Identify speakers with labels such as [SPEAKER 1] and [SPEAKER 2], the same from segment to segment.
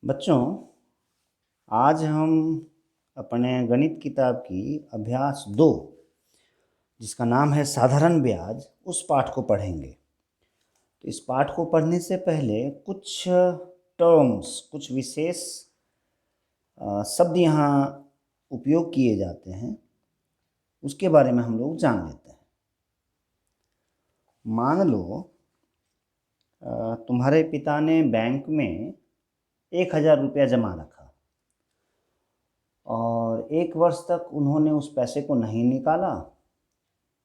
[SPEAKER 1] बच्चों, आज हम अपने गणित किताब की अभ्यास 2 जिसका नाम है साधारण ब्याज, उस पाठ को पढ़ेंगे। तो इस पाठ को पढ़ने से पहले कुछ टर्म्स, कुछ विशेष शब्द यहाँ उपयोग किए जाते हैं, उसके बारे में हम लोग जान लेते हैं। मान लो तुम्हारे पिता ने बैंक में 1000 रुपया जमा रखा और 1 वर्ष तक उन्होंने उस पैसे को नहीं निकाला।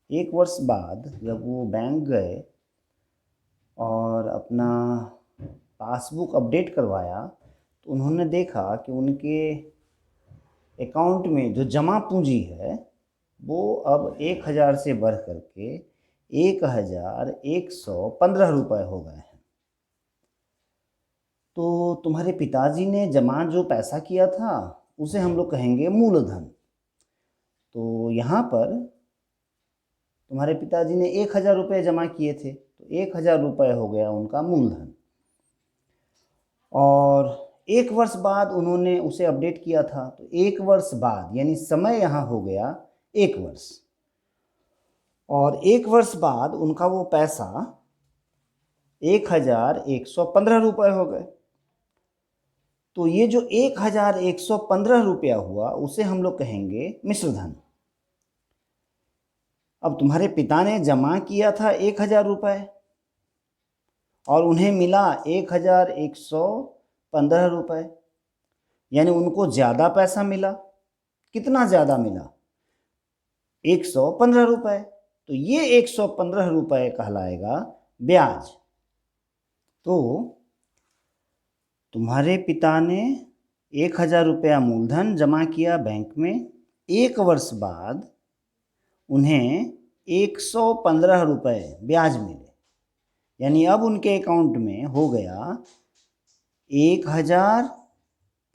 [SPEAKER 1] 1 वर्ष बाद जब वो बैंक गए और अपना पासबुक अपडेट करवाया तो उन्होंने देखा कि उनके अकाउंट में जो जमा पूंजी है वो अब 1000 से बढ़ करके 1115 रुपये हो गए हैं। तो तुम्हारे पिताजी ने जमा जो पैसा किया था उसे हम लोग कहेंगे मूलधन। तो यहाँ पर तुम्हारे पिताजी ने 1000 रुपये जमा किए थे, तो 1000 रुपये हो गया उनका मूलधन। और 1 वर्ष बाद उन्होंने उसे अपडेट किया था, तो 1 वर्ष बाद यानी समय यहाँ हो गया 1 वर्ष। और 1 वर्ष बाद उनका वो पैसा 1115 रुपये हो गए। तो ये जो 1115 रुपया हुआ उसे हम लोग कहेंगे मिश्रधन। अब तुम्हारे पिता ने जमा किया था 1000 रुपये और उन्हें मिला 1115 रुपये, यानी उनको ज़्यादा पैसा मिला। कितना ज़्यादा मिला? 115 रुपये। तो ये 115 रुपये कहलाएगा ब्याज। तो तुम्हारे पिता ने 1000 रुपया मूलधन जमा किया बैंक में, 1 वर्ष बाद उन्हें 115 रुपये ब्याज मिले, यानी अब उनके अकाउंट में हो गया 1000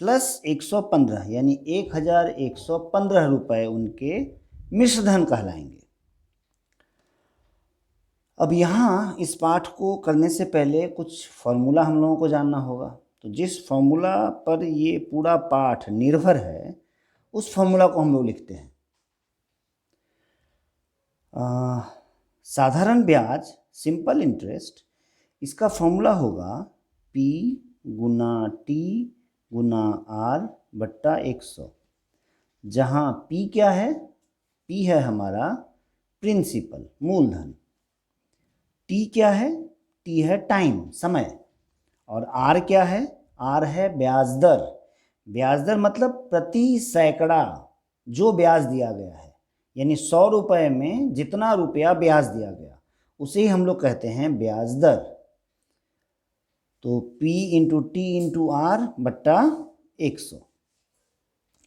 [SPEAKER 1] प्लस 115, यानी 1115 रुपये उनके मिश्रधन कहलाएंगे। अब यहाँ इस पाठ को करने से पहले कुछ फॉर्मूला हम लोगों को जानना होगा। तो जिस फॉर्मूला पर ये पूरा पाठ निर्भर है उस फॉर्मूला को हम लोग लिखते हैं। साधारण ब्याज, सिंपल इंटरेस्ट, इसका फॉर्मूला होगा P गुना T गुना R बट्टा 100, जहाँ P क्या है? P है हमारा प्रिंसिपल, मूलधन। T क्या है? T है टाइम, समय। और R क्या है? R है ब्याज दर। ब्याज दर मतलब प्रति सैकड़ा जो ब्याज दिया गया है, यानी 100 रुपये में जितना रुपया ब्याज दिया गया उसे ही हम लोग कहते हैं ब्याज दर। तो P into T into R बट्टा 100।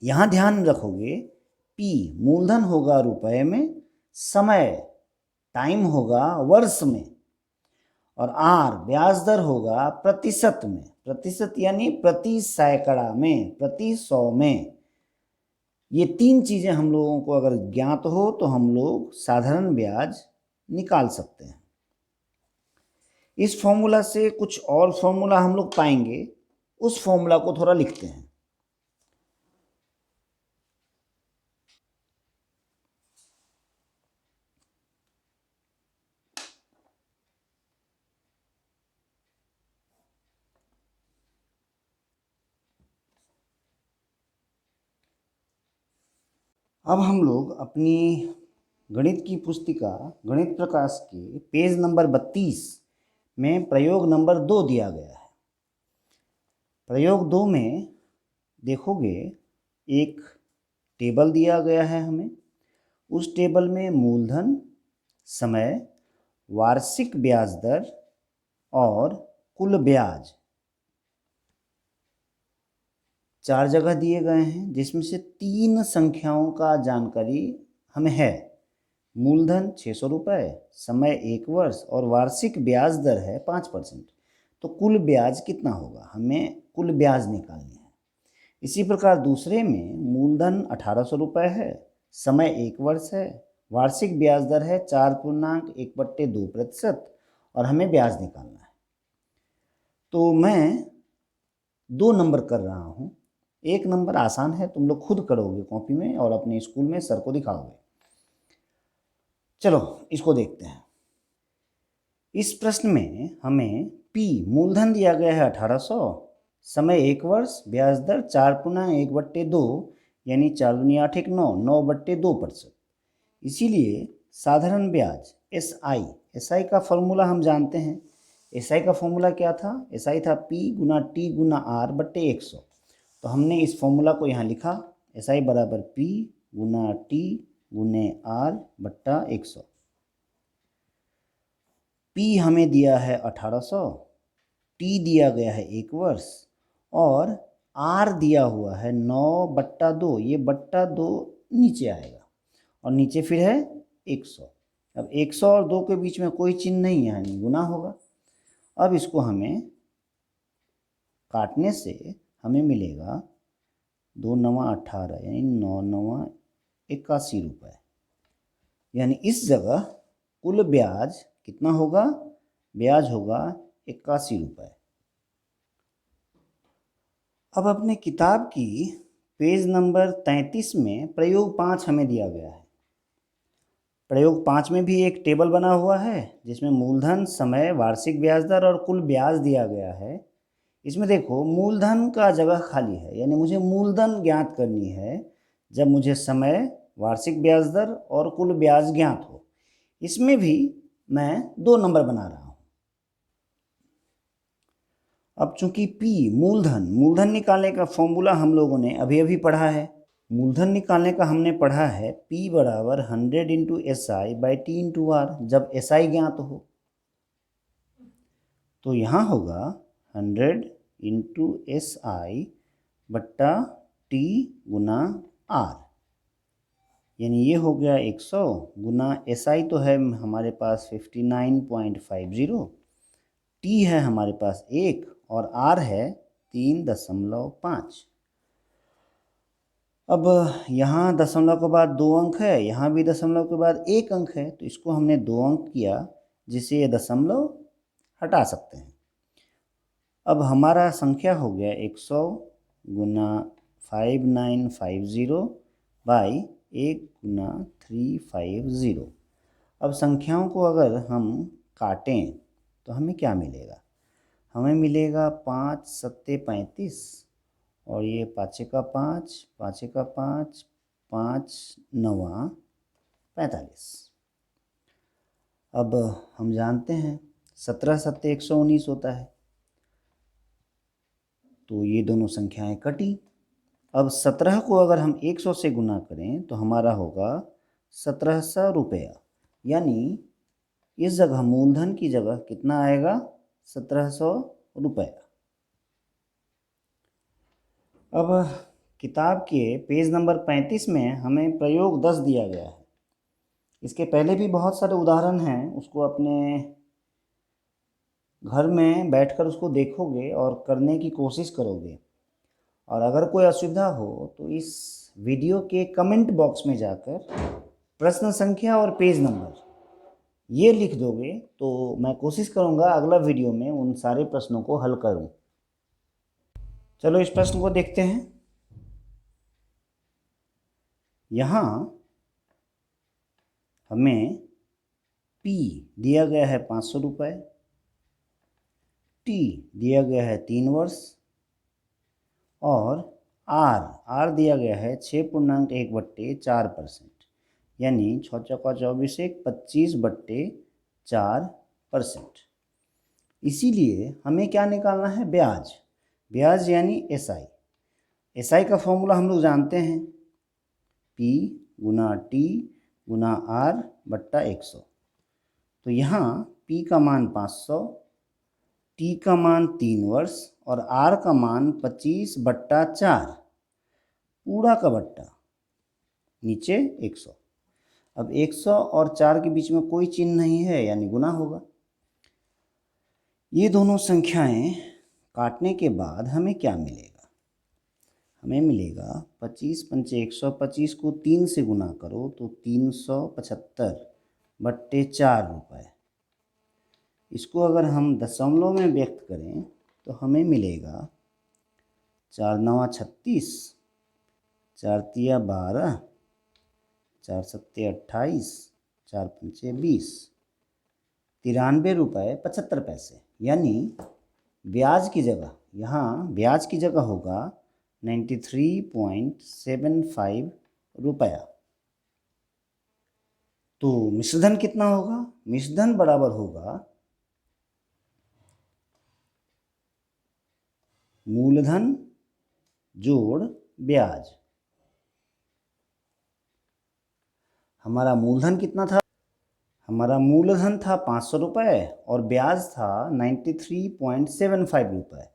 [SPEAKER 1] यहाँ ध्यान रखोगे, P मूलधन होगा रुपए में, समय टाइम होगा वर्ष में, और R ब्याज दर होगा प्रतिशत में। प्रतिशत यानी प्रति सैकड़ा में, प्रति 100 में। ये 3 चीज़ें हम लोगों को अगर ज्ञात हो तो हम लोग साधारण ब्याज निकाल सकते हैं। इस फॉर्मूला से कुछ और फॉर्मूला हम लोग पाएंगे, उस फॉर्मूला को थोड़ा लिखते हैं। अब हम लोग अपनी गणित की पुस्तिका गणित प्रकाश के पेज नंबर 32 में प्रयोग नंबर 2 दिया गया है। प्रयोग 2 में देखोगे एक टेबल दिया गया है हमें। उस टेबल में मूलधन, समय, वार्षिक ब्याज दर और कुल ब्याज 4 जगह दिए गए हैं, जिसमें से 3 संख्याओं का जानकारी हमें है। मूलधन 600 रुपये, समय 1 वर्ष और वार्षिक ब्याज दर है 5%। तो कुल ब्याज कितना होगा? हमें कुल ब्याज निकालनी है। इसी प्रकार दूसरे में मूलधन 1800 रुपये है, समय 1 वर्ष है, वार्षिक ब्याज दर है 4.1/2% और हमें ब्याज निकालना है। तो मैं 2 नंबर कर रहा हूँ। 1 नंबर आसान है, तुम लोग खुद करोगे कॉपी में और अपने स्कूल में सर को दिखाओगे। चलो इसको देखते हैं। इस प्रश्न में हमें P मूलधन दिया गया है 1800, समय 1 वर्ष, ब्याज दर 4/1/2 यानी 4 दूनी 8 1 9, 9/2%। इसीलिए साधारण ब्याज SI का फॉर्मूला हम जानते हैं। SI का फॉर्मूला क्या था? SI था P गुना T गुना R बट्टे 100। तो हमने इस फॉर्मूला को यहाँ लिखा, SI बराबर P गुना T गुने R बट्टा 100। P हमें दिया है 1800, T दिया गया है 1 वर्ष और R दिया हुआ है 9/2। ये बट्टा 2 नीचे आएगा और नीचे फिर है 100। अब 100 और 2 के बीच में कोई चिन्ह नहीं है, यानी गुना होगा। अब इसको हमें काटने से हमें मिलेगा 2 9 18 यानी 9 9 81 रुपये। यानी इस जगह कुल ब्याज कितना होगा? ब्याज होगा 81 रुपये। अब अपने किताब की पेज नंबर 33 में प्रयोग 5 हमें दिया गया है। प्रयोग 5 में भी एक टेबल बना हुआ है जिसमें मूलधन, समय, वार्षिक ब्याज दर और कुल ब्याज दिया गया है। इसमें देखो मूलधन का जगह खाली है, यानी मुझे मूलधन ज्ञात करनी है जब मुझे समय, वार्षिक ब्याज दर और कुल ब्याज ज्ञात हो। इसमें भी मैं 2 नंबर बना रहा हूँ। अब चूंकि P मूलधन निकालने का फॉर्मूला हम लोगों ने अभी अभी पढ़ा है। मूलधन निकालने का हमने पढ़ा है P बराबर 100 इंटू SI/T/R, जब SI ज्ञात हो। तो यहाँ होगा 100 इंटू SI बट्टा T गुना R, यानी ये हो गया 100 गुना SI तो है हमारे पास 59.50, T है हमारे पास 1 और R है 3.5। अब यहाँ दशमलव के बाद 2 अंक है, यहाँ भी दशमलव के बाद 1 अंक है, तो इसको हमने 2 अंक किया जिससे ये दशमलव हटा सकते हैं। अब हमारा संख्या हो गया 100 गुना 5950 बाई 1 गुना 350। अब संख्याओं को अगर हम काटें तो हमें क्या मिलेगा? हमें मिलेगा 5 सत्ते 35 और ये 5 का 5, 5 का 5, 5 9 45। अब हम जानते हैं 17 सत्ते 119 होता है, तो ये दोनों संख्याएं कटी। अब 17 को अगर हम 100 से गुना करें तो हमारा होगा 1700 रुपया, यानी इस जगह मूलधन की जगह कितना आएगा? 1700 रुपया। अब किताब के पेज नंबर 35 में हमें प्रयोग 10 दिया गया है। इसके पहले भी बहुत सारे उदाहरण हैं, उसको अपने घर में बैठकर उसको देखोगे और करने की कोशिश करोगे। और अगर कोई असुविधा हो तो इस वीडियो के कमेंट बॉक्स में जाकर प्रश्न संख्या और पेज नंबर ये लिख दोगे तो मैं कोशिश करूँगा अगला वीडियो में उन सारे प्रश्नों को हल करूँ। चलो इस प्रश्न को देखते हैं। यहाँ हमें P दिया गया है 500 रुपये, T दिया गया है 3 वर्ष और R दिया गया है 6.1/4%, यानी 6 चौका 24 1 25/4%। इसीलिए हमें क्या निकालना है? ब्याज यानी SI का फॉर्मूला हम लोग जानते हैं, P गुना T गुना R बट्टा 100। तो यहाँ P का मान 500, T का मान 3 वर्ष और R का मान 25/4, पूरा का बट्टा नीचे 100। अब 100 और 4 के बीच में कोई चिन्ह नहीं है, यानी गुना होगा। ये दोनों संख्याएं काटने के बाद हमें क्या मिलेगा? हमें मिलेगा 25 पंचे 125 को 3 से गुना करो तो 375/4 रुपये। इसको अगर हम दशमलव में व्यक्त करें तो हमें मिलेगा 4 नवा 36, 4 तिया 12, 4 सत्ते 28, 4 पंचे 20, 93 रुपये 75 पैसे। यानी ब्याज की जगह, यहाँ ब्याज की जगह होगा 93.75 रुपया। तो मिश्रधन कितना होगा? मिश्रधन बराबर होगा मूलधन जोड़ ब्याज। हमारा मूलधन कितना था? हमारा मूलधन था 500 रुपये और ब्याज था 93.75 रुपये।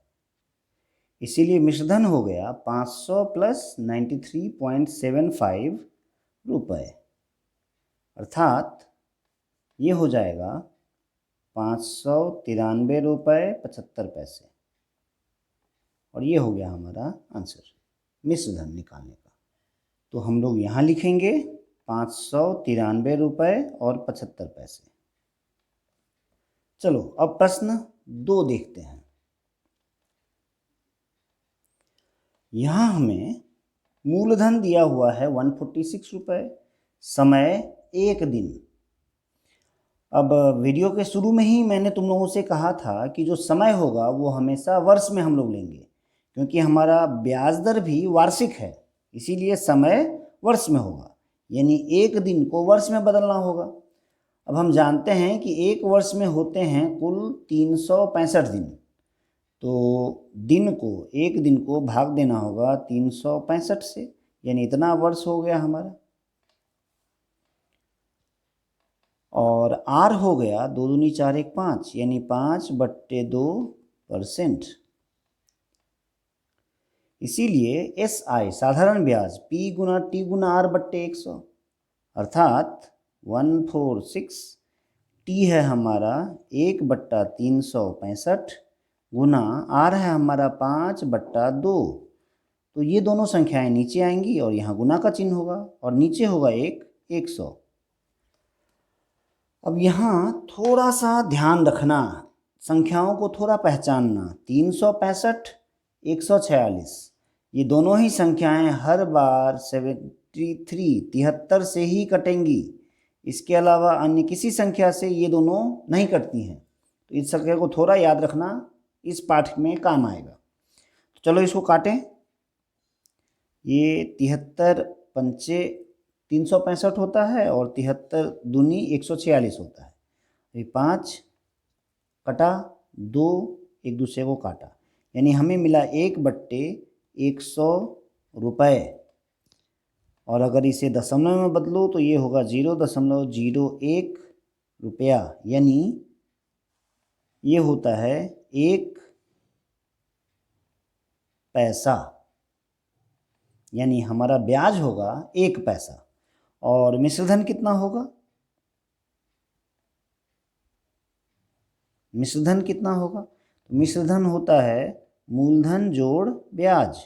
[SPEAKER 1] इसीलिए मिश्रधन हो गया 500 प्लस 93.75 रुपये, अर्थात ये हो जाएगा 593 रुपये 75 पैसे। और ये हो गया हमारा आंसर मिश्रधन निकालने का। तो हम लोग यहाँ लिखेंगे 593 रुपये 75 पैसे। चलो अब प्रश्न 2 देखते हैं। यहाँ हमें मूलधन दिया हुआ है 146 रुपये, समय 1 दिन। अब वीडियो के शुरू में ही मैंने तुम लोगों से कहा था कि जो समय होगा वो हमेशा वर्ष में हम लोग लेंगे, क्योंकि हमारा ब्याज दर भी वार्षिक है, इसीलिए समय वर्ष में होगा, यानी 1 दिन को वर्ष में बदलना होगा। अब हम जानते हैं कि 1 वर्ष में होते हैं कुल 365 दिन, तो दिन को 1 दिन को भाग देना होगा 365 से, यानी इतना वर्ष हो गया हमारा। और आर हो गया 2 दूनी 4 1 5, यानी 5/2%। इसीलिए एस आई साधारण ब्याज P गुना T गुना R/100, अर्थात 146 T है हमारा 1/365 गुना R है हमारा 5/2। तो ये दोनों संख्याएं नीचे आएंगी और यहाँ गुना का चिन्ह होगा और नीचे होगा 100। अब यहाँ थोड़ा सा ध्यान रखना, संख्याओं को थोड़ा पहचानना। 365, 146, ये दोनों ही संख्याएं हर बार 73 से ही कटेंगी। इसके अलावा अन्य किसी संख्या से ये दोनों नहीं कटती हैं। तो इस संख्या को थोड़ा याद रखना, इस पाठ में काम आएगा। तो चलो इसको काटें। ये 73 पंचे 365 होता है और 73 दूनी 146 होता है। ये 5 कटा, 2 एक दूसरे को काटा, यानी हमें मिला 1/100 रुपये। और अगर इसे दशमलव में बदलो तो ये होगा 0.01 रुपया, यानी ये होता है 1 पैसा, यानी हमारा ब्याज होगा 1 पैसा। और मिश्रधन कितना होगा? मिश्रधन कितना होगा? तो मिश्रधन होता है मूलधन जोड़ ब्याज।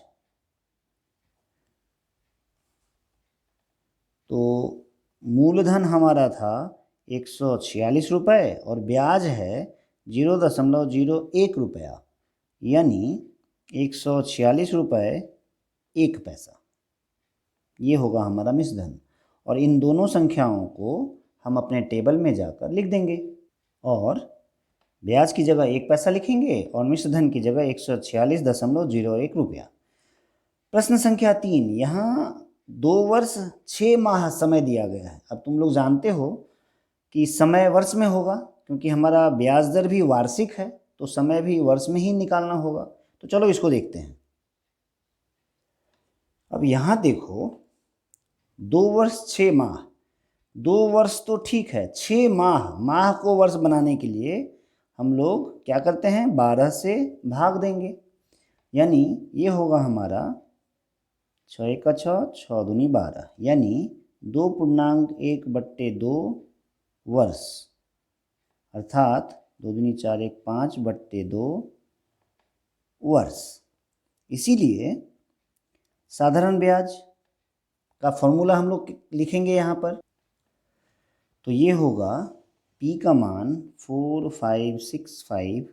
[SPEAKER 1] तो मूलधन हमारा था 146 रुपये और ब्याज है 0.01 रुपया, यानी 146 रुपये 1 पैसा। ये होगा हमारा मिश्रधन। और इन दोनों संख्याओं को हम अपने टेबल में जाकर लिख देंगे और ब्याज की जगह 1 पैसा लिखेंगे और मिश्रधन की जगह 146.01 रुपया। प्रश्न संख्या 3, यहाँ 2 वर्ष 6 माह समय दिया गया है। अब तुम लोग जानते हो कि समय वर्ष में होगा, क्योंकि हमारा ब्याज दर भी वार्षिक है, तो समय भी वर्ष में ही निकालना होगा। तो चलो इसको देखते हैं। अब यहाँ देखो 2 वर्ष 6 माह, 2 वर्ष तो ठीक है, 6 माह को वर्ष बनाने के लिए हम लोग क्या करते हैं, 12 से भाग देंगे, यानी ये होगा हमारा 6 1 6, 6 दूनी 12, यानी 2.1/2 वर्ष, अर्थात 2 दूनी 4 1 5/2 वर्ष। इसीलिए साधारण ब्याज का फॉर्मूला हम लोग लिखेंगे यहाँ पर। तो ये होगा P का मान 4565,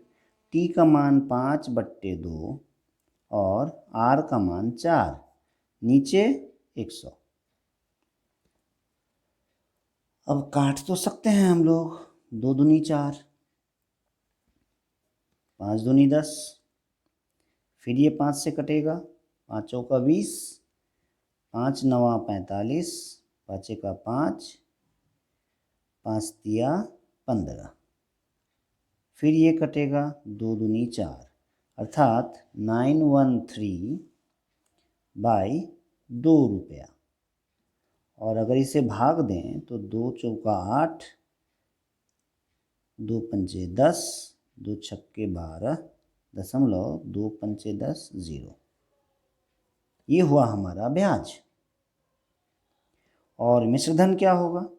[SPEAKER 1] T का मान 5/2 और r का मान 4, नीचे 100। अब काट तो सकते हैं हम लोग, 2 दूनी 4, 5 दूनी 10, फिर ये 5 से कटेगा, 5 चौका 20, 5 नवा 45, 5 का 5, 5 तिया 15, फिर ये कटेगा, 2 दूनी 4, अर्थात 913 बाई 2 रुपया। और अगर इसे भाग दें तो 2 चौका 8, 2 पंचे 10, 2 छक्के 12, 2 पंचे 10, 0। ये हुआ हमारा ब्याज। और मिश्रधन क्या होगा?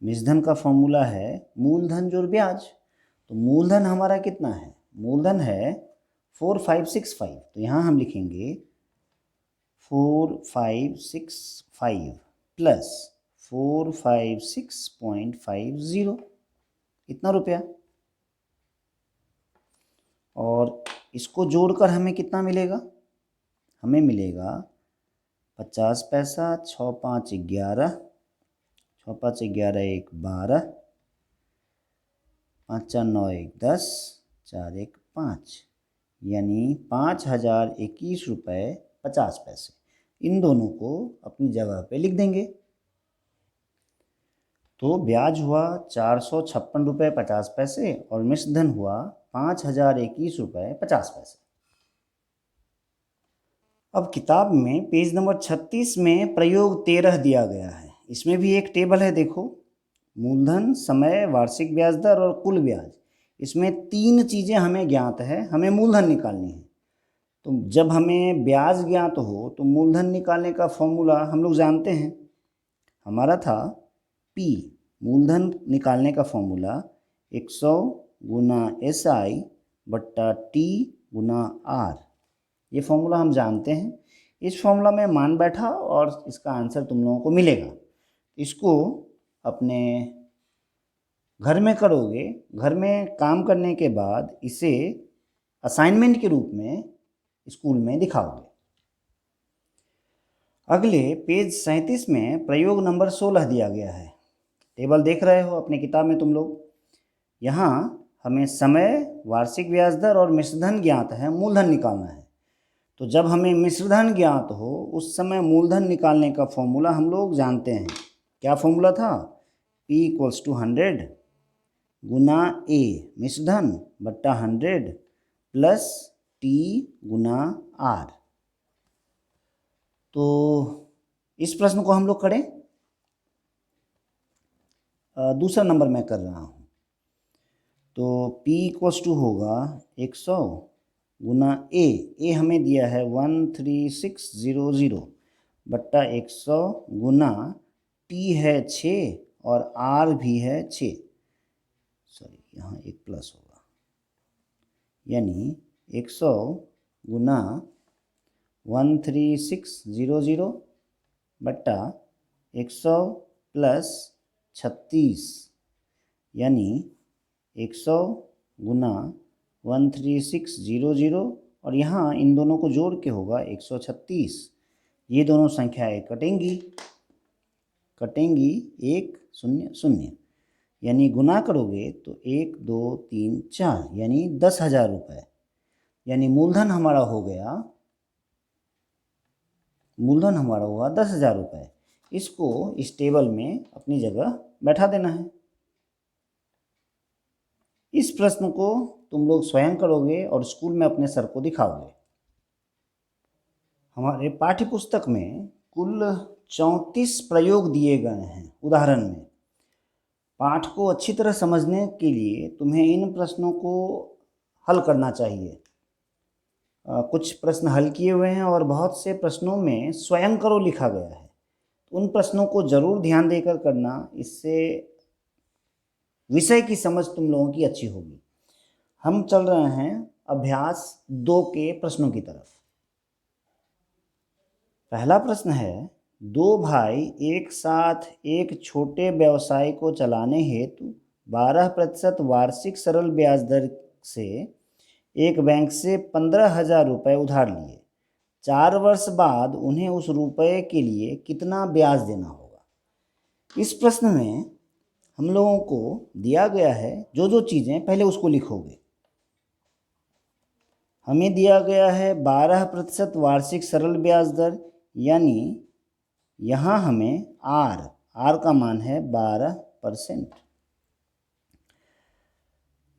[SPEAKER 1] मिश्रधन का फॉर्मूला है मूलधन जोड़ ब्याज। तो मूलधन हमारा कितना है? मूलधन है 4565। तो यहाँ हम लिखेंगे 4565 प्लस 456.50, इतना रुपया। और इसको जोड़कर हमें कितना मिलेगा? हमें मिलेगा 50 पैसा, 6 5 11, 6 5 11 1 12, 5 4 9 1 10, 4 1 5, यानी 5021 रुपये 50 पैसे। इन दोनों को अपनी जगह पे लिख देंगे। तो ब्याज हुआ 456 रुपये 50 पैसे और मिश्रधन हुआ 5021 रुपये 50 पैसे। अब किताब में पेज नंबर 36 में प्रयोग 13 दिया गया है। इसमें भी एक टेबल है, देखो, मूलधन, समय, वार्षिक ब्याज दर और कुल ब्याज। इसमें 3 चीज़ें हमें ज्ञात है, हमें मूलधन निकालनी है। तो जब हमें ब्याज ज्ञात हो तो मूलधन निकालने का फॉर्मूला हम लोग जानते हैं, हमारा था P। मूलधन निकालने का फॉर्मूला 100 गुना SI बट्टा T गुना R। ये फॉर्मूला हम जानते हैं। इस फॉर्मूला में मान बैठा और इसका आंसर तुम लोगों को मिलेगा। इसको अपने घर में करोगे, घर में काम करने के बाद इसे असाइनमेंट के रूप में स्कूल में दिखाओगे। अगले पेज 37 में प्रयोग नंबर 16 दिया गया है। टेबल देख रहे हो अपने किताब में तुम लोग। यहाँ हमें समय, वार्षिक ब्याज दर और मिश्रधन ज्ञात है, मूलधन निकालना है। तो जब हमें मिश्रधन ज्ञात हो उस समय मूलधन निकालने का फॉर्मूला हम लोग जानते हैं। क्या फॉर्मूला था? P = 100 गुना A मिश्रधन बट्टा 100 प्लस T गुना R। तो इस प्रश्न को हम लोग करें। दूसरा नंबर मैं कर रहा हूँ। तो P = होगा 100 गुना ए हमें दिया है 13600 बट्टा 100 गुना T है 6 और R भी है 6, सॉरी यहाँ एक प्लस होगा, यानी 100 गुना 13600 बट्टा 100 प्लस 36, यानी 100 गुना 13600 और यहाँ इन दोनों को जोड़ के होगा 136। ये दोनों संख्याएं कटेंगी 1 0 0, यानी गुना करोगे तो 1 2 3 4, यानी 10,000 रुपये। यानी मूलधन हमारा हुआ 10,000 रुपये। इसको इस टेबल में अपनी जगह बैठा देना है। इस प्रश्न को तुम लोग स्वयं करोगे और स्कूल में अपने सर को दिखाओगे। हमारे पाठ्य पुस्तक में कुल 34 प्रयोग दिए गए हैं उदाहरण में। पाठ को अच्छी तरह समझने के लिए तुम्हें इन प्रश्नों को हल करना चाहिए। कुछ प्रश्न हल किए हुए हैं और बहुत से प्रश्नों में स्वयं करो लिखा गया है। उन प्रश्नों को ज़रूर ध्यान देकर करना, इससे विषय की समझ तुम लोगों की अच्छी होगी। हम चल रहे हैं अभ्यास 2 के प्रश्नों की तरफ। पहला प्रश्न है, 2 भाई एक साथ एक छोटे व्यवसाय को चलाने हेतु 12% वार्षिक सरल ब्याज दर से एक बैंक से 15,000 रुपये उधार लिए, 4 वर्ष बाद उन्हें उस रुपये के लिए कितना ब्याज देना होगा। इस प्रश्न में हम लोगों को दिया गया है जो चीज़ें, पहले उसको लिखोगे। हमें दिया गया है 12% वार्षिक सरल ब्याज दर, यानी यहाँ हमें आर का मान है 12%।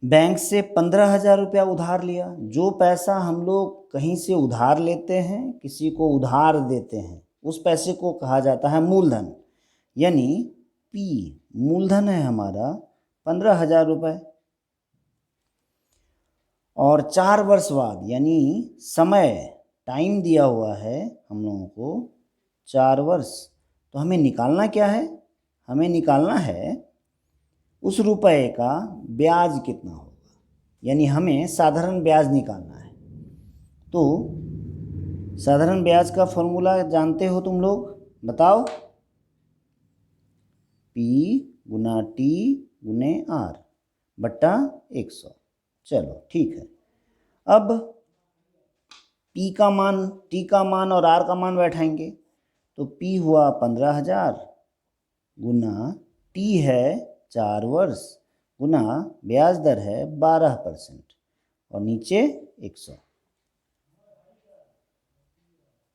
[SPEAKER 1] बैंक से 15,000 रुपया उधार लिया। जो पैसा हम लोग कहीं से उधार लेते हैं, किसी को उधार देते हैं, उस पैसे को कहा जाता है मूलधन, यानी पी मूलधन है हमारा 15,000 रुपये। और 4 वर्ष बाद, यानी समय टाइम दिया हुआ है हम लोगों को 4 वर्ष। तो हमें निकालना क्या है? हमें निकालना है उस रुपये का ब्याज कितना होगा, यानी हमें साधारण ब्याज निकालना है। तो साधारण ब्याज का फॉर्मूला जानते हो तुम लोग? बताओ। P गुना T गुने R बट्टा 100। चलो ठीक है। अब P का मान, T का मान और R का मान बैठाएंगे। तो P हुआ 15,000 गुना T है 4 वर्ष गुना ब्याज दर है 12% और नीचे 100।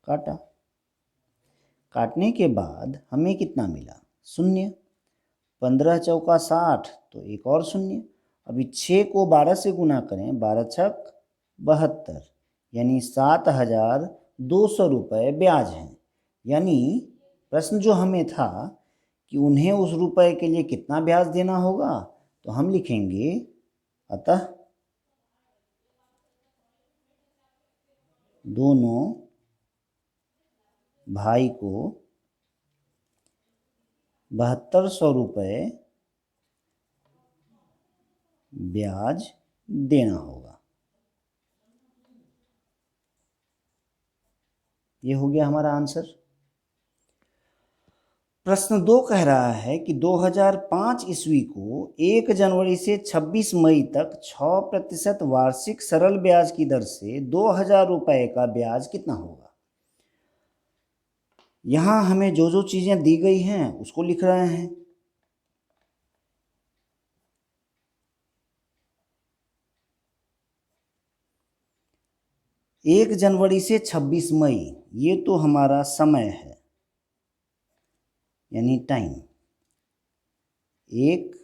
[SPEAKER 1] काटा। काटने के बाद हमें कितना मिला? 0। 15 चौका 60, तो एक और 0। अभी 6 को 12 से गुना करें, 12 छक 72, यानी 7,200 रुपये ब्याज हैं। यानी प्रश्न जो हमें था कि उन्हें उस रुपये के लिए कितना ब्याज देना होगा, तो हम लिखेंगे अतः दोनों भाई को 7200 रुपये ब्याज देना होगा। ये हो गया हमारा आंसर। प्रश्न 2 कह रहा है कि 2005 ईस्वी को 1 जनवरी से 26 मई तक 6% वार्षिक सरल ब्याज की दर से 2,000 रुपये का ब्याज कितना होगा। यहाँ हमें जो चीज़ें दी गई हैं उसको लिख रहे हैं। एक जनवरी से 26 मई, ये तो हमारा समय है, यानी टाइम। 1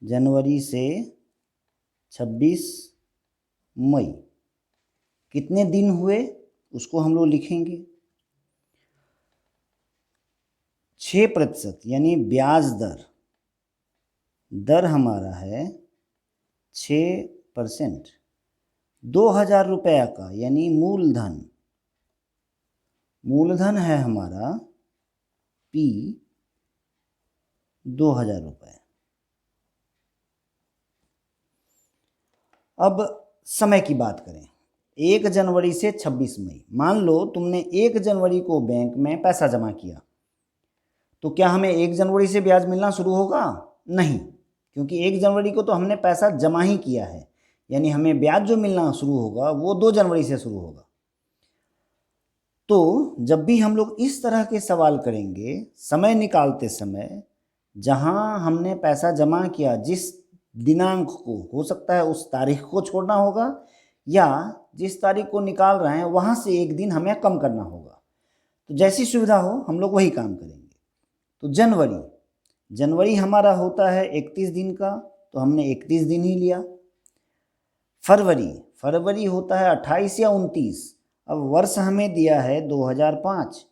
[SPEAKER 1] जनवरी से 26 मई कितने दिन हुए उसको हम लोग लिखेंगे। 6% यानी ब्याज दर हमारा है 6%। 2,000 रुपया का यानी मूलधन है हमारा P 2,000 रुपये। अब समय की बात करें। 1 जनवरी से 26 मई, मान लो तुमने 1 जनवरी को बैंक में पैसा जमा किया, तो क्या हमें 1 जनवरी से ब्याज मिलना शुरू होगा? नहीं, क्योंकि 1 जनवरी को तो हमने पैसा जमा ही किया है, यानी हमें ब्याज जो मिलना शुरू होगा वो 2 जनवरी से शुरू होगा। तो जब भी हम लोग इस तरह के सवाल करेंगे, समय निकालते समय जहां हमने पैसा जमा किया, जिस दिनांक को, हो सकता है उस तारीख को छोड़ना होगा, या जिस तारीख को निकाल रहे हैं वहां से एक दिन हमें कम करना होगा। तो जैसी सुविधा हो हम लोग वही काम करेंगे। तो जनवरी हमारा होता है 31 दिन का, तो हमने 31 दिन ही लिया। फरवरी होता है 28 या 29। अब वर्ष हमें दिया है 2005।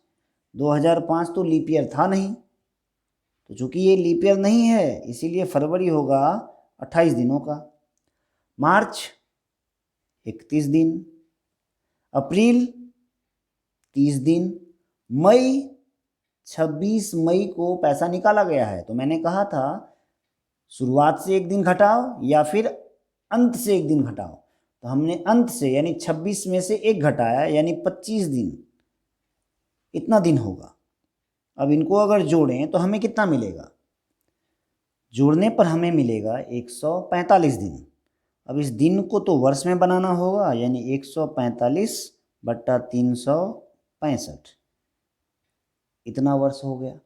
[SPEAKER 1] 2005 तो लीप ईयर था नहीं, तो चूंकि ये लीप ईयर नहीं है इसीलिए फरवरी होगा 28 दिनों का। मार्च 31 दिन, अप्रैल 30 दिन, मई 26 मई को पैसा निकाला गया है, तो मैंने कहा था शुरुआत से एक दिन घटाओ या फिर अंत से एक दिन घटाओ। तो हमने अंत से यानी 26 में से एक घटाया, यानी 25 दिन, इतना दिन होगा। अब इनको अगर जोड़ें तो हमें कितना मिलेगा? जोड़ने पर हमें मिलेगा 145 दिन। अब इस दिन को तो वर्ष में बनाना होगा, यानी 145/365, इतना वर्ष हो गया।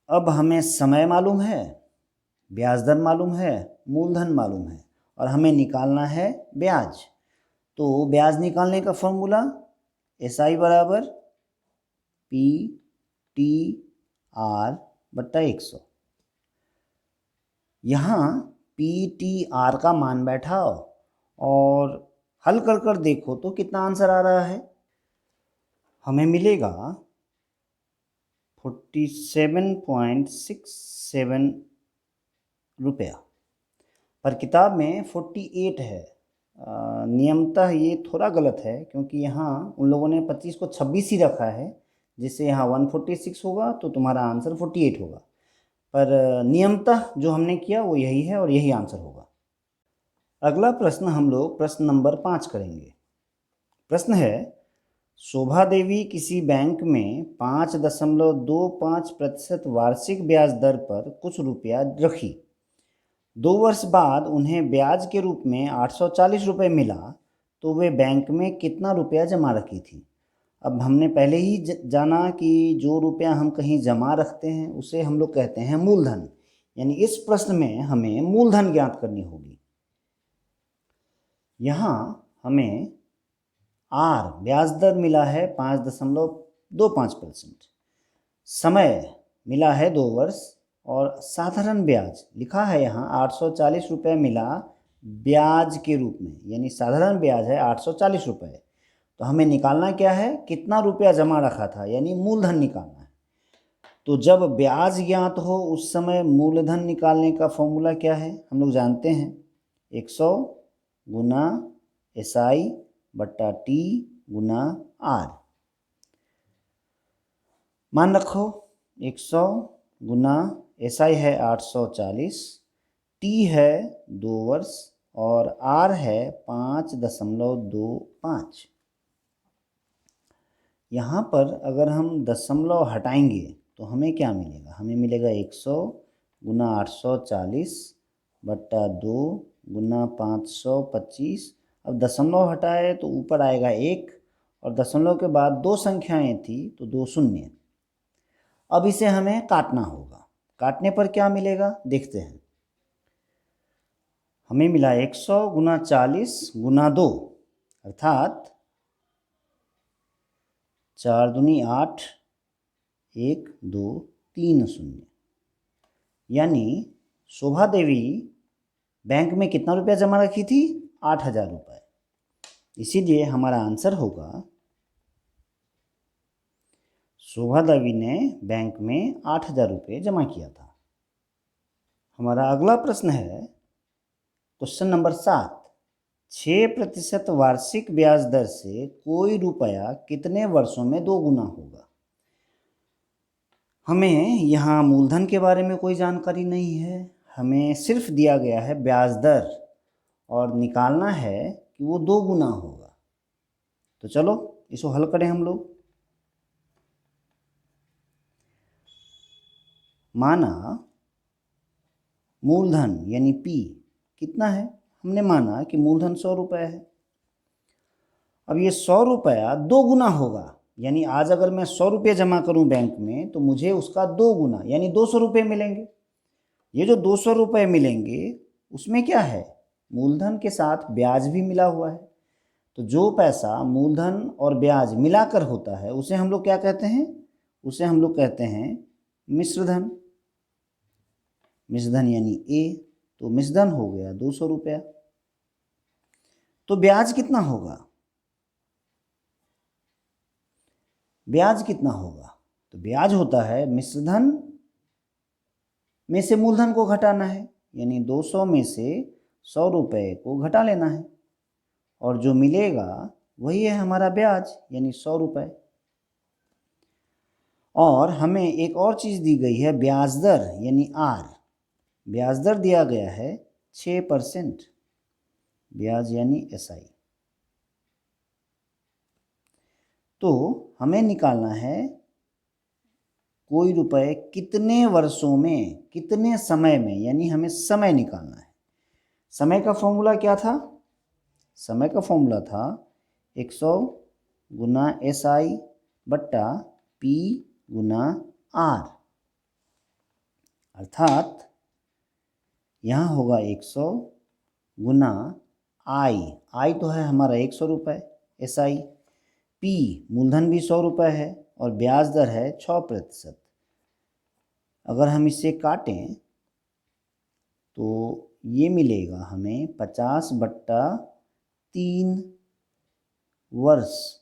[SPEAKER 1] अब हमें समय मालूम है, ब्याज दर मालूम है, मूलधन मालूम है, और हमें निकालना है ब्याज। तो ब्याज निकालने का फॉर्मूला SI बराबर PTR/100। यहाँ PTR का मान बैठाओ और हल कर कर देखो तो कितना आंसर आ रहा है। हमें मिलेगा 47.67 रुपया, पर किताब में 48 है। नियमतः ये थोड़ा गलत है, क्योंकि यहाँ उन लोगों ने 25 को 26 ही रखा है, जिससे यहाँ 146 होगा तो तुम्हारा आंसर 48 होगा। पर नियमतः जो हमने किया वो यही है और यही आंसर होगा। अगला प्रश्न हम लोग प्रश्न नंबर 5 करेंगे। प्रश्न है, शोभा देवी किसी बैंक में 5.25% वार्षिक ब्याज दर पर कुछ रुपया रखी। 2 वर्ष बाद उन्हें ब्याज के रूप में 840 रुपये मिला, तो वे बैंक में कितना रुपया जमा रखी थी। अब हमने पहले ही जाना कि जो रुपया हम कहीं जमा रखते हैं उसे हम लोग कहते हैं मूलधन, यानी इस प्रश्न में हमें मूलधन ज्ञात करनी होगी। यहाँ हमें आर ब्याज दर मिला है 5.25%, समय मिला है 2 वर्ष, और साधारण ब्याज लिखा है यहाँ 840 रुपये मिला ब्याज के रूप में, यानी साधारण ब्याज है 840 रुपये। तो हमें निकालना क्या है, कितना रुपया जमा रखा था, यानी मूलधन निकालना है। तो जब ब्याज ज्ञात हो उस समय मूलधन निकालने का फॉर्मूला क्या है, हम लोग जानते हैं 100 गुना SI/T गुना R। मान रखो 100 गुना SI है 840, T है 2 वर्ष और R है 5.25। यहाँ पर अगर हम दशमलव हटाएंगे तो हमें क्या मिलेगा, हमें मिलेगा 100 गुना 840/2 गुना 525। अब दशमलव हटाए तो ऊपर आएगा 1, और दशमलव के बाद 2 संख्याएं थी तो 2 शून्य। अब इसे हमें काटना होगा, काटने पर क्या मिलेगा देखते हैं। हमें मिला 100 गुना 40 गुना 2, अर्थात 4 दूनी 8, 1 2 3 शून्य, यानी शोभा देवी बैंक में कितना रुपया जमा रखी थी, 8,000 रुपये। इसीलिए हमारा आंसर होगा शोभा देवी ने बैंक में 8,000 रुपये जमा किया था। हमारा अगला प्रश्न है क्वेश्चन नंबर 7। 6% वार्षिक ब्याज दर से कोई रुपया कितने वर्षों में 2 गुना होगा। हमें यहाँ मूलधन के बारे में कोई जानकारी नहीं है, हमें सिर्फ दिया गया है ब्याज दर और निकालना है कि वो 2 गुना होगा। तो चलो इसको हल करें हम लोग। माना मूलधन यानी P कितना है, हमने माना कि मूलधन 100 रुपये है। अब ये 100 रुपया 2 गुना होगा, यानी आज अगर मैं 100 रुपये जमा करूं बैंक में तो मुझे उसका 2 गुना यानी 200 रुपये मिलेंगे। ये जो 200 रुपये मिलेंगे उसमें क्या है, मूलधन के साथ ब्याज भी मिला हुआ है। तो जो पैसा मूलधन और ब्याज मिलाकर होता है उसे हम लोग क्या कहते हैं, उसे हम लोग कहते हैं मिश्रधन। मिश्रधन यानी A, तो मिश्रधन हो गया 200 रुपया। तो ब्याज कितना होगा, ब्याज कितना होगा, तो ब्याज होता है मिश्रधन में से मूलधन को घटाना है, यानी 200 में से 100 रुपये को घटा लेना है, और जो मिलेगा वही है हमारा ब्याज यानी 100 रुपये। और हमें एक और चीज़ दी गई है ब्याज दर यानी R। ब्याज दर दिया गया है 6%, ब्याज यानी SI। तो हमें निकालना है कोई रुपए कितने वर्षों में कितने समय में, यानी हमें समय निकालना है। समय का फॉर्मूला क्या था? समय का फॉर्मूला था 100 गुना SI बट्टा P गुना R, अर्थात यहाँ होगा 100 गुना I तो है हमारा 100 रुपये SI, P मूलधन भी 100 रुपये है और ब्याज दर है 6%। अगर हम इसे काटें तो ये मिलेगा हमें 50/3 वर्ष,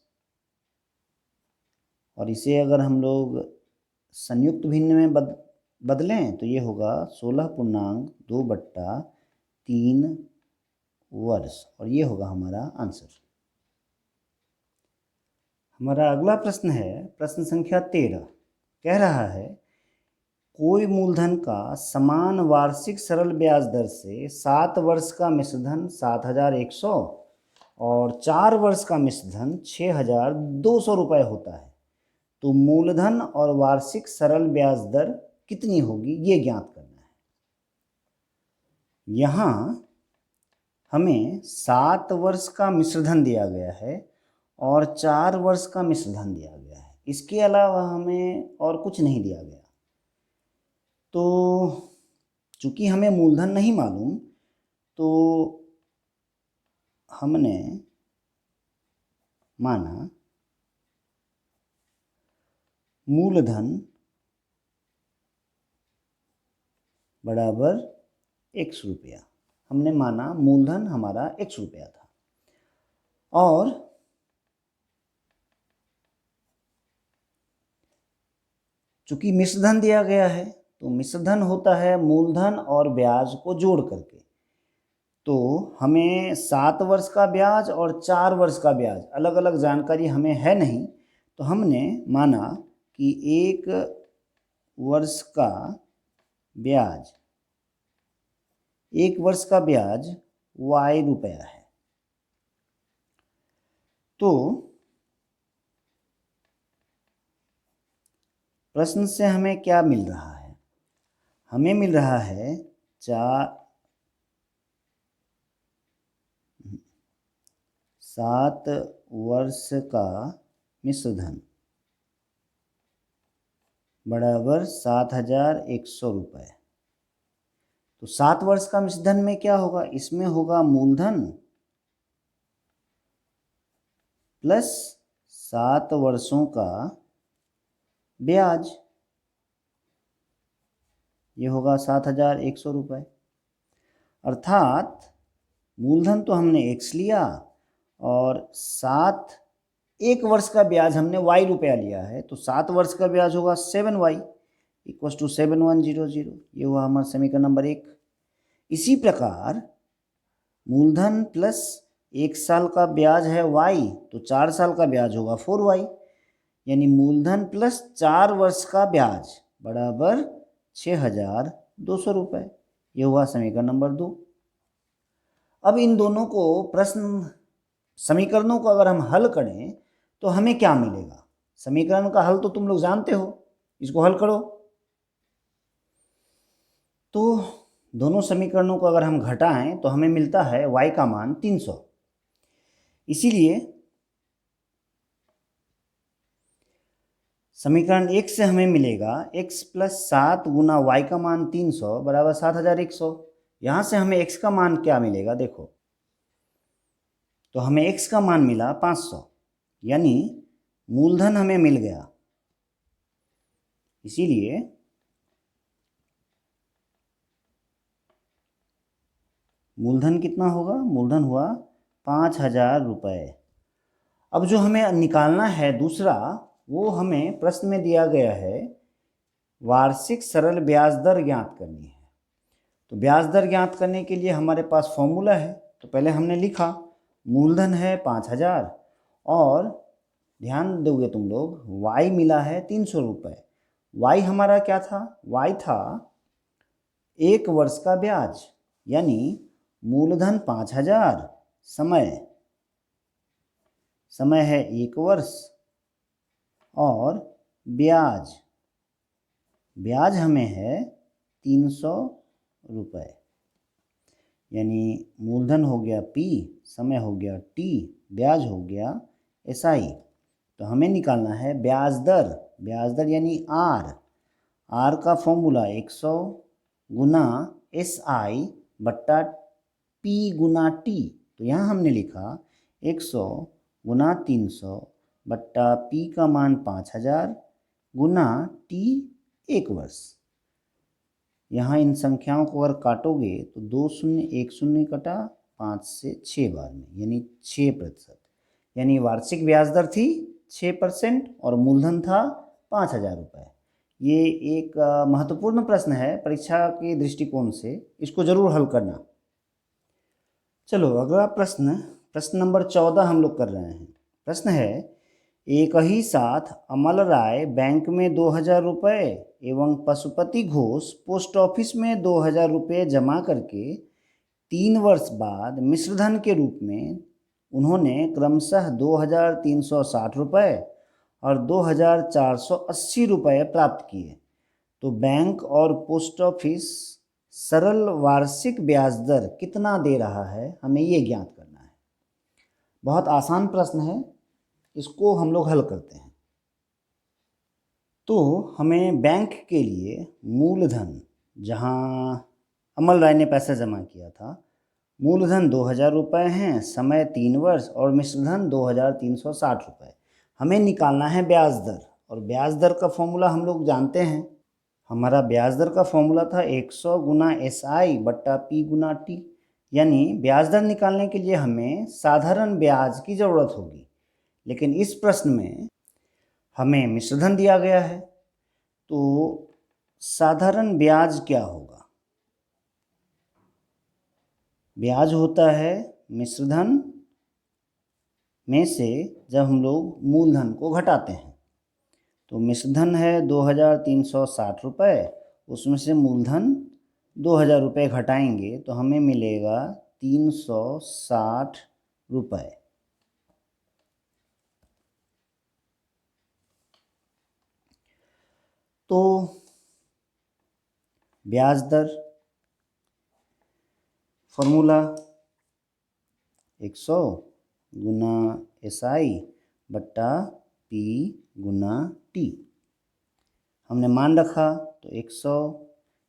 [SPEAKER 1] और इसे अगर हम लोग संयुक्त भिन्न में बदलें तो ये होगा 16.2/3 वर्ष, और ये होगा हमारा आंसर। हमारा अगला प्रश्न है प्रश्न संख्या 13। कह रहा है कोई मूलधन का समान वार्षिक सरल ब्याज दर से 7 वर्ष का मिश्रधन 7,100 और 4 वर्ष का मिश्रधन 6,200 रुपये होता है, तो मूलधन और वार्षिक सरल ब्याज दर कितनी होगी ये ज्ञात करना है। यहाँ हमें 7 वर्ष का मिश्रधन दिया गया है और 4 वर्ष का मिश्रधन दिया गया है, इसके अलावा हमें और कुछ नहीं दिया गया। तो चूंकि हमें मूलधन नहीं मालूम तो हमने माना मूलधन बराबर X रुपया, हमने माना मूलधन हमारा X रुपया था, और चूंकि मिश्रधन दिया गया है तो मिश्रधन होता है मूलधन और ब्याज को जोड़ करके, तो हमें 7 वर्ष का ब्याज और 4 वर्ष का ब्याज अलग अलग जानकारी हमें है नहीं, तो हमने माना कि 1 वर्ष का ब्याज Y रुपया है। तो प्रश्न से हमें क्या मिल रहा है? हमें मिल रहा है 7 वर्ष का मिश्रधन बराबर 7,100 रुपये। तो 7 वर्ष का मिश्रधन में क्या होगा? इसमें होगा मूलधन प्लस 7 वर्षों का ब्याज, ये होगा 7,100 रुपये। अर्थात मूलधन तो हमने X लिया और 1 वर्ष का ब्याज हमने Y रुपया लिया है, तो 7 वर्ष का ब्याज होगा 7Y = 7100। ये हुआ हमारा समीकरण नंबर 1। इसी प्रकार मूलधन प्लस 1 साल का ब्याज है Y, तो 4 साल का ब्याज होगा 4Y, यानी मूलधन प्लस 4 वर्ष का ब्याज बराबर 6,200 रुपये। ये हुआ समीकरण नंबर 2। अब इन दोनों को समीकरणों को अगर हम हल करें तो हमें क्या मिलेगा? समीकरण का हल तो तुम लोग जानते हो, इसको हल करो। तो दोनों समीकरणों को अगर हम घटाएं तो हमें मिलता है Y का मान 300। इसीलिए समीकरण 1 से हमें मिलेगा x + 7 गुना Y का मान 300 बराबर 7,100। यहाँ से हमें x का मान क्या मिलेगा देखो, तो हमें x का मान मिला 500, यानी मूलधन हमें मिल गया। इसीलिए मूलधन कितना होगा? मूलधन हुआ 5,000 रुपये। अब जो हमें निकालना है दूसरा, वो हमें प्रश्न में दिया गया है वार्षिक सरल ब्याज दर ज्ञात करनी है। तो ब्याज दर ज्ञात करने के लिए हमारे पास फॉर्मूला है। तो पहले हमने लिखा मूलधन है 5,000 और ध्यान दोगे तुम लोग Y मिला है 300 रुपये। Y हमारा क्या था? Y था 1 वर्ष का ब्याज, यानी मूलधन 5,000, समय है 1 वर्ष, और ब्याज हमें है 300 रुपये, यानी मूलधन हो गया P, समय हो गया T, ब्याज हो गया SI। तो हमें निकालना है ब्याज दर। ब्याज दर यानी R का फॉर्मूला 100 गुना SI बट्टा P गुना T। तो यहाँ हमने लिखा 100 गुना 300 बट्टा P का मान 5000 गुना T 1 वर्ष। यहाँ इन संख्याओं को अगर काटोगे तो 2 शून्य 1 शून्य कटा 5 से 6 बार में, यानी 6%। यानी वार्षिक ब्याज दर थी 6% और मूलधन था 5000 रुपये। ये एक महत्वपूर्ण प्रश्न है परीक्षा के दृष्टिकोण से, इसको जरूर हल करना। चलो अगला प्रश्न नंबर 14 हम लोग कर रहे हैं। प्रश्न है, एक ही साथ अमल राय बैंक में 2000 रुपये एवं पशुपति घोष पोस्ट ऑफिस में 2000 रुपये जमा करके 3 वर्ष बाद मिश्रधन के रूप में उन्होंने क्रमशः 2360 रुपये और 2480 रुपये प्राप्त किए। तो बैंक और पोस्ट ऑफिस सरल वार्षिक ब्याज दर कितना दे रहा है, हमें ये ज्ञात करना है। बहुत आसान प्रश्न है, इसको हम लोग हल करते हैं। तो हमें बैंक के लिए मूलधन, जहां अमल राय ने पैसा जमा किया था, मूलधन 2000 रुपये हैं, समय 3 वर्ष और मिश्रधन 2360 रुपये। हमें निकालना है ब्याज दर, और ब्याज दर का फॉर्मूला हम लोग जानते हैं। हमारा ब्याज दर का फॉर्मूला था 100 गुना SI बट्टा P गुना T। यानी ब्याज दर निकालने के लिए हमें साधारण ब्याज की ज़रूरत होगी, लेकिन इस प्रश्न में हमें मिश्रधन दिया गया है। तो साधारण ब्याज क्या होगा? ब्याज होता है मिश्रधन में से जब हम लोग मूलधन को घटाते हैं। तो मिश्रधन है 2360 रुपये, उसमें से मूलधन 2000 रुपये घटाएंगे तो हमें मिलेगा 360 रुपये। तो ब्याज दर फॉर्मूला 100 गुना SI बट्टा P गुना T। हमने मान रखा तो 100,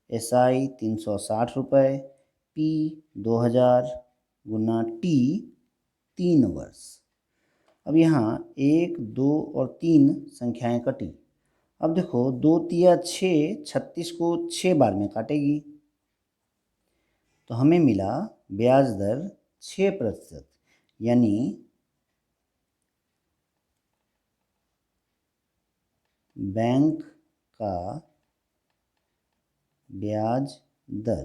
[SPEAKER 1] SI 360 रुपये, P 2000 गुना T 3 वर्ष। अब यहाँ 1, 2 और 3 संख्याएं कटी। अब देखो 2 तिया 6, 36 को 6 बार में काटेगी, तो हमें मिला ब्याज दर 6%। यानी बैंक का ब्याज दर,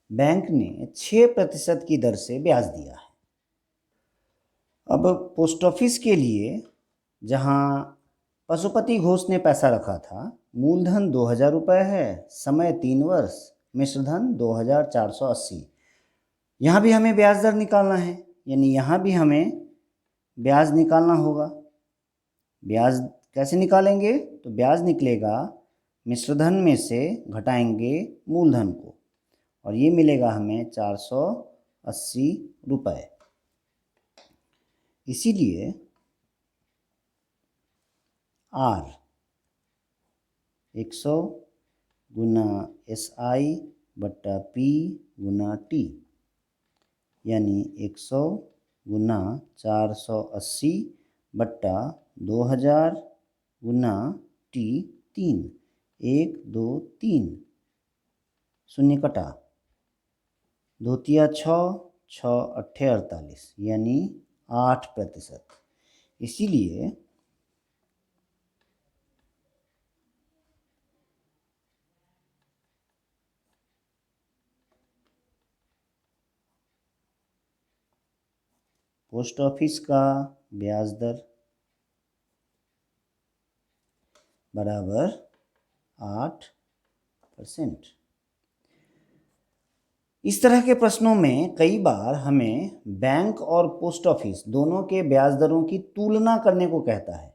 [SPEAKER 1] बैंक ने 6% की दर से ब्याज दिया है। अब पोस्ट ऑफिस के लिए, जहां पशुपति घोष ने पैसा रखा था, मूलधन 2000 रुपये है, समय 3 वर्ष, मिश्रधन 2480। यहाँ भी हमें ब्याज दर निकालना है, यानी यहाँ भी हमें ब्याज निकालना होगा। ब्याज कैसे निकालेंगे? तो ब्याज निकलेगा मिश्रधन में से घटाएंगे मूलधन को, और ये मिलेगा हमें 480 रुपये। इसीलिए R 100 गुना SI बट्टा P गुना T, यानी 100 गुना 480 बट्टा 2000 गुना T 3, 1, 2, 3 शून्य कटा, 2 तिया 6, 6 अट्ठे 48, यानी 8%। इसीलिए पोस्ट ऑफिस का ब्याज दर बराबर 8%। इस तरह के प्रश्नों में कई बार हमें बैंक और पोस्ट ऑफिस दोनों के ब्याज दरों की तुलना करने को कहता है।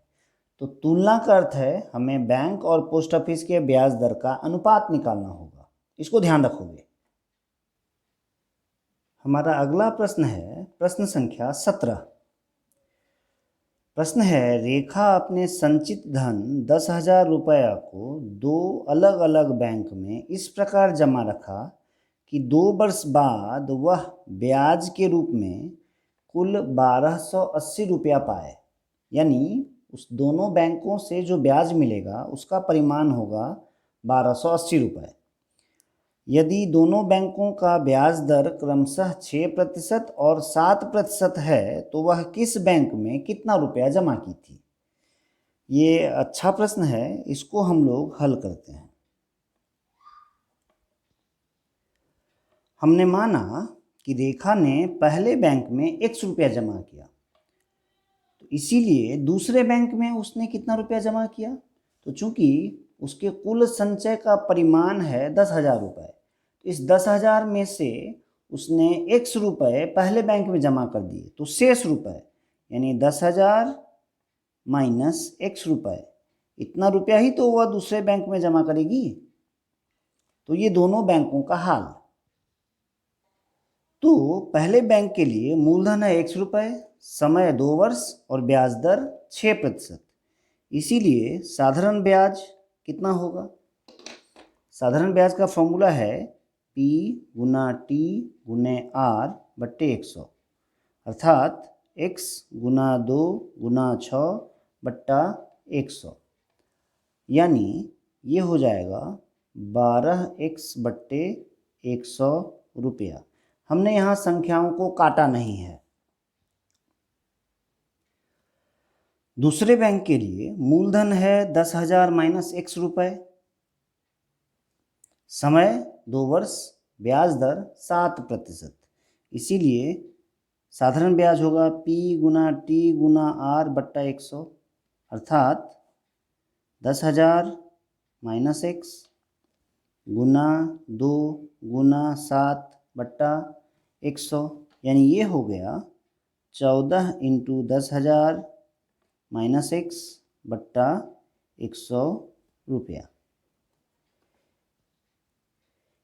[SPEAKER 1] तो तुलना का अर्थ है हमें बैंक और पोस्ट ऑफिस के ब्याज दर का अनुपात निकालना होगा। इसको ध्यान रखोगे। हमारा अगला प्रश्न है प्रश्न संख्या 17। प्रश्न है, रेखा अपने संचित धन 10,000 रुपया को दो अलग अलग बैंक में इस प्रकार जमा रखा कि 2 वर्ष बाद वह ब्याज के रूप में कुल 1280 रुपया पाए। यानी उस दोनों बैंकों से जो ब्याज मिलेगा उसका परिमाण होगा 1280 रुपये। यदि दोनों बैंकों का ब्याज दर क्रमशः 6% और 7% है तो वह किस बैंक में कितना रुपया जमा की थी? ये अच्छा प्रश्न है, इसको हम लोग हल करते हैं। हमने माना कि रेखा ने पहले बैंक में X रुपया जमा किया, तो इसीलिए दूसरे बैंक में उसने कितना रुपया जमा किया? तो चूंकि उसके कुल संचय का परिमाण है 10,000 रुपये, तो इस 10,000 में से उसने X रुपये पहले बैंक में जमा कर दिए, तो शेष रुपये यानी 10,000 माइनस X रुपये, इतना रुपया ही तो वह दूसरे बैंक में जमा करेगी। तो ये दोनों बैंकों का हाल। तो पहले बैंक के लिए मूलधन है X रुपये, समय 2 वर्ष और ब्याज दर 6%। इसीलिए साधारण ब्याज कितना होगा? साधारण ब्याज का फॉर्मूला है P गुना T गुने R बट्टे 100, अर्थात X गुना 2 गुना 6 बट्टा 100, यानी ये हो जाएगा 12X बट्टे 100 रुपया। हमने यहाँ संख्याओं को काटा नहीं है। दूसरे बैंक के लिए मूलधन है 10,000 माइनस X रुपये, समय 2 वर्ष, ब्याज दर 7%। इसीलिए साधारण ब्याज होगा P गुना T गुना R बट्टा 100, अर्थात 10,000 माइनस X गुना 2 गुना 7 बट्टा 100, यानी ये हो गया 14 इंटू 10,000 माइनस X बट्टा 100 रुपया।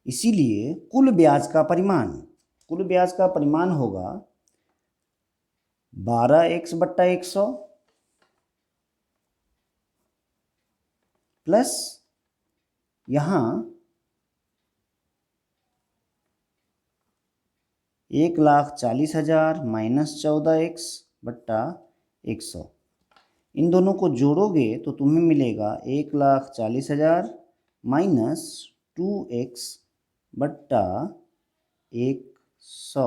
[SPEAKER 1] इसीलिए कुल ब्याज का परिमाण होगा 12X बट्टा 100 प्लस यहाँ 1,40,000 माइनस 14X बट्टा 100। इन दोनों को जोड़ोगे तो तुम्हें मिलेगा 1,40,000 माइनस 2X बट्टा 100।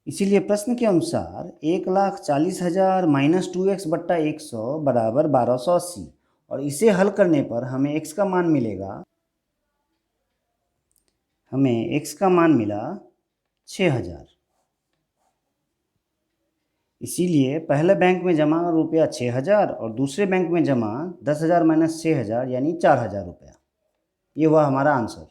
[SPEAKER 1] इसीलिए प्रश्न के अनुसार 1,40,000 माइनस 2X बट्टा 100 बराबर 1280, और इसे हल करने पर हमें X का मान मिलेगा, हमें X का मान मिला 6,000। इसीलिए पहले बैंक में जमा रुपया 6,000 और दूसरे बैंक में जमा 10,000 माइनस 6,000 यानी 4,000 रुपया। ये हुआ हमारा आंसर।